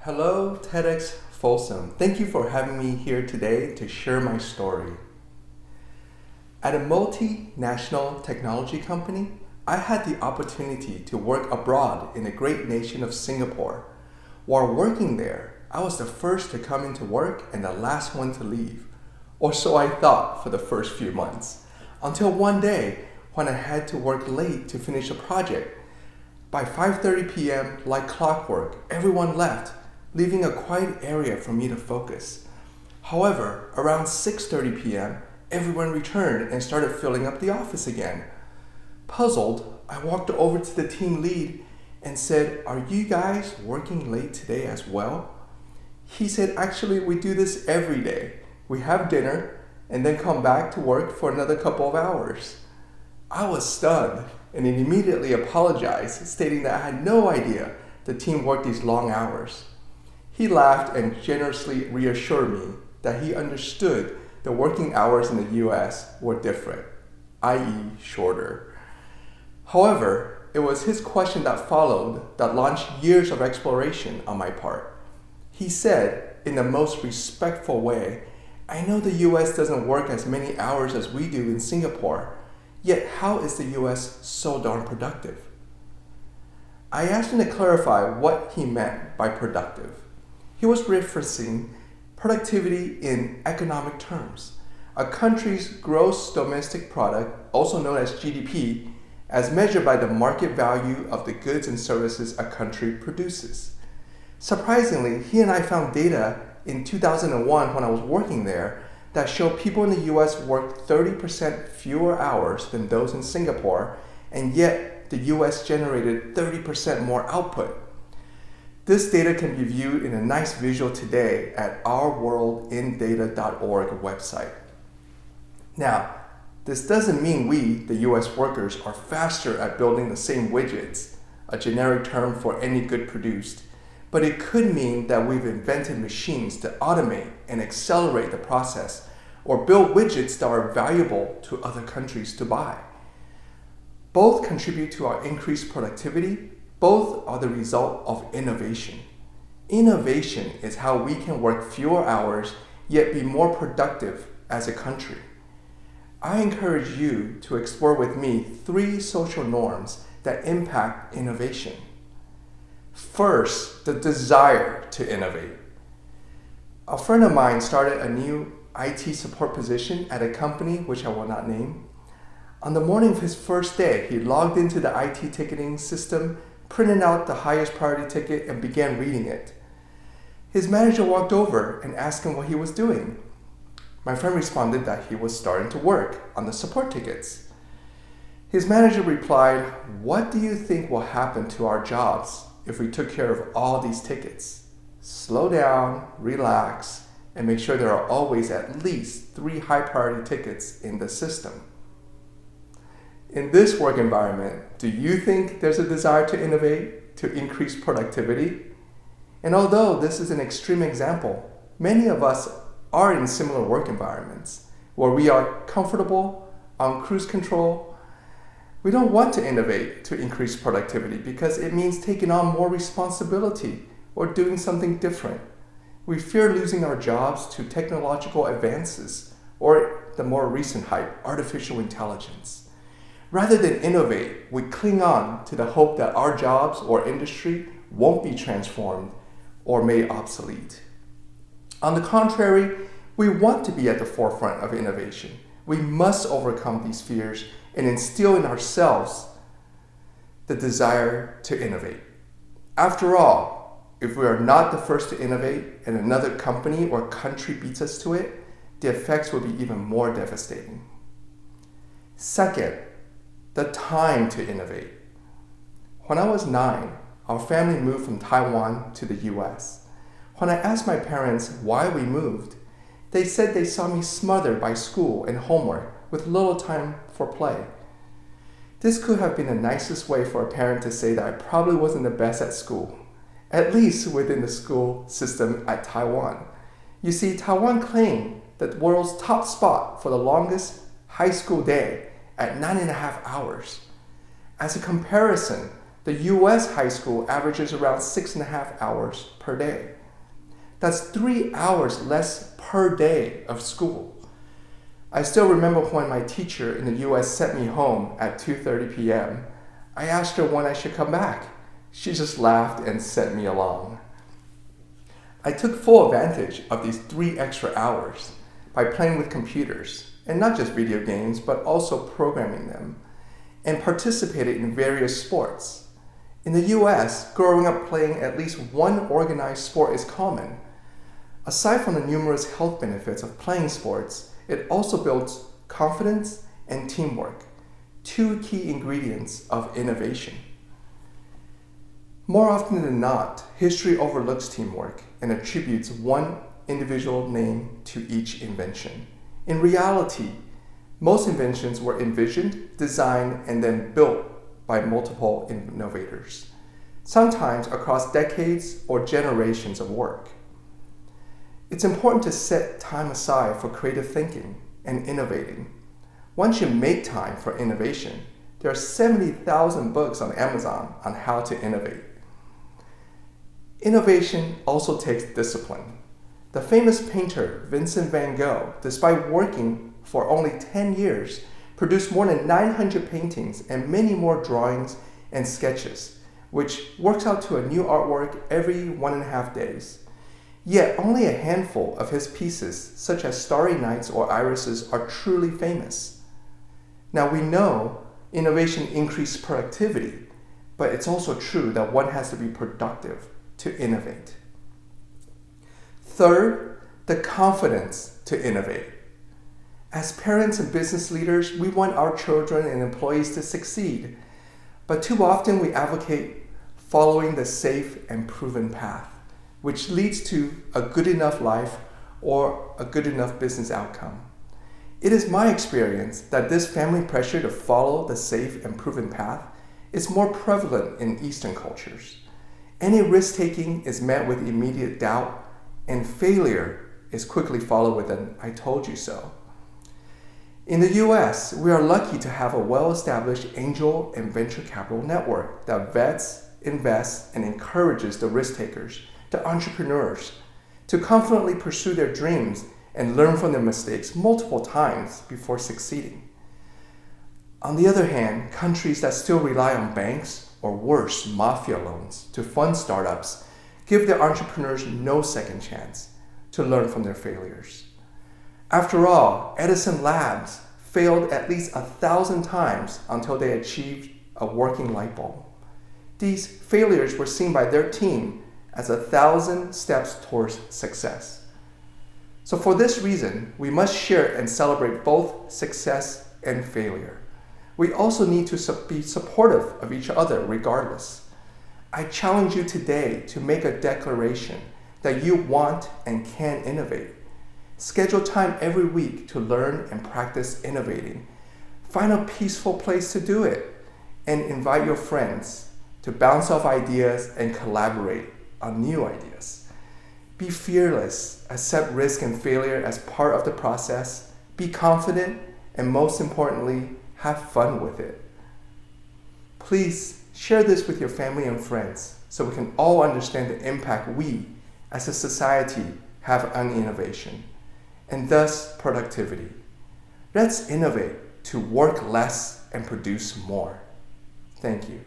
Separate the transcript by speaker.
Speaker 1: Hello, TEDxFolsom. Thank you for having me here today to share my story. At a multinational technology company, I had the opportunity to work abroad in the great nation of Singapore. While working there, I was the first to come into work and the last one to leave. Or so I thought for the first few months. Until one day when I had to work late to finish a project. By 5:30 p.m., like clockwork, everyone left, leaving a quiet area for me to focus. However, around 6:30 p.m., everyone returned and started filling up the office again. Puzzled, I walked over to the team lead and said, "Are you guys working late today as well?" He said, "Actually, we do this every day. We have dinner and then come back to work for another couple of hours." I was stunned and immediately apologized, stating that I had no idea the team worked these long hours. He laughed and generously reassured me that he understood the working hours in the US were different, i.e. shorter. However, it was his question that followed that launched years of exploration on my part. He said, in the most respectful way, "I know the US doesn't work as many hours as we do in Singapore, yet how is the US so darn productive?" I asked him to clarify what he meant by productive. He was referencing productivity in economic terms, a country's gross domestic product, also known as GDP, as measured by the market value of the goods and services a country produces. Surprisingly, he and I found data in 2001 when I was working there that showed people in the US worked 30% fewer hours than those in Singapore, and yet the US generated 30% more output. This data can be viewed in a nice visual today at ourworldindata.org website. Now, this doesn't mean we, the US workers, are faster at building the same widgets, a generic term for any good produced, but it could mean that we've invented machines to automate and accelerate the process or build widgets that are valuable to other countries to buy. Both contribute to our increased productivity. Both are the result of innovation. Innovation is how we can work fewer hours yet be more productive as a country. I encourage you to explore with me 3 social norms that impact innovation. First, the desire to innovate. A friend of mine started a new IT support position at a company which I will not name. On the morning of his first day, he logged into the IT ticketing system, printed out the highest priority ticket, and began reading it. His manager walked over and asked him what he was doing. My friend responded that he was starting to work on the support tickets. His manager replied, "What do you think will happen to our jobs if we took care of all these tickets? Slow down, relax, and make sure there are always at least 3 high priority tickets in the system." In this work environment, do you think there's a desire to innovate, to increase productivity? And although this is an extreme example, many of us are in similar work environments where we are comfortable, on cruise control. We don't want to innovate to increase productivity because it means taking on more responsibility or doing something different. We fear losing our jobs to technological advances or the more recent hype, artificial intelligence. Rather than innovate, we cling on to the hope that our jobs or industry won't be transformed or made obsolete. On the contrary, we want to be at the forefront of innovation. We must overcome these fears and instill in ourselves the desire to innovate. After all, if we are not the first to innovate and another company or country beats us to it, the effects will be even more devastating. Second, the time to innovate. When I was 9, our family moved from Taiwan to the US. When I asked my parents why we moved, they said they saw me smothered by school and homework with little time for play. This could have been the nicest way for a parent to say that I probably wasn't the best at school, at least within the school system at Taiwan. You see, Taiwan claimed the world's top spot for the longest high school day at 9.5 hours. As a comparison, The US high school averages around 6.5 hours per day. That's 3 hours less per day of school. I still remember when my teacher in the US sent me home at 2:30 p.m. I asked her when I should come back. She just laughed and sent me along. I took full advantage of these 3 extra hours by playing with computers, and not just video games, but also programming them, and participated in various sports. In the US, growing up playing at least one organized sport is common. Aside from the numerous health benefits of playing sports, it also builds confidence and teamwork, 2 key ingredients of innovation. More often than not, history overlooks teamwork and attributes one individual name to each invention. In reality, most inventions were envisioned, designed, and then built by multiple innovators, sometimes across decades or generations of work. It's important to set time aside for creative thinking and innovating. Once you make time for innovation, there are 70,000 books on Amazon on how to innovate. Innovation also takes discipline. The famous painter Vincent van Gogh, despite working for only 10 years, produced more than 900 paintings and many more drawings and sketches, which works out to a new artwork every 1.5 days. Yet only a handful of his pieces, such as Starry Nights or Irises, are truly famous. Now we know innovation increases productivity, but it's also true that one has to be productive to innovate. Third, the confidence to innovate. As parents and business leaders, we want our children and employees to succeed, but too often we advocate following the safe and proven path, which leads to a good enough life or a good enough business outcome. It is my experience that this family pressure to follow the safe and proven path is more prevalent in Eastern cultures. Any risk-taking is met with immediate doubt, and failure is quickly followed with an "I told you so." In the US, we are lucky to have a well-established angel and venture capital network that vets, invests, and encourages the risk-takers, the entrepreneurs, to confidently pursue their dreams and learn from their mistakes multiple times before succeeding. On the other hand, countries that still rely on banks, or worse, mafia loans, to fund startups give their entrepreneurs no second chance to learn from their failures. After all, Edison Labs failed at least 1,000 times until they achieved a working light bulb. These failures were seen by their team as 1,000 steps towards success. So for this reason, we must share and celebrate both success and failure. We also need to be supportive of each other regardless. I challenge you today to make a declaration that you want and can innovate. Schedule time every week to learn and practice innovating. Find a peaceful place to do it, and invite your friends to bounce off ideas and collaborate on new ideas. Be fearless, accept risk and failure as part of the process, be confident, and most importantly, have fun with it. Please share this with your family and friends so we can all understand the impact we, as a society, have on innovation, and thus productivity. Let's innovate to work less and produce more. Thank you.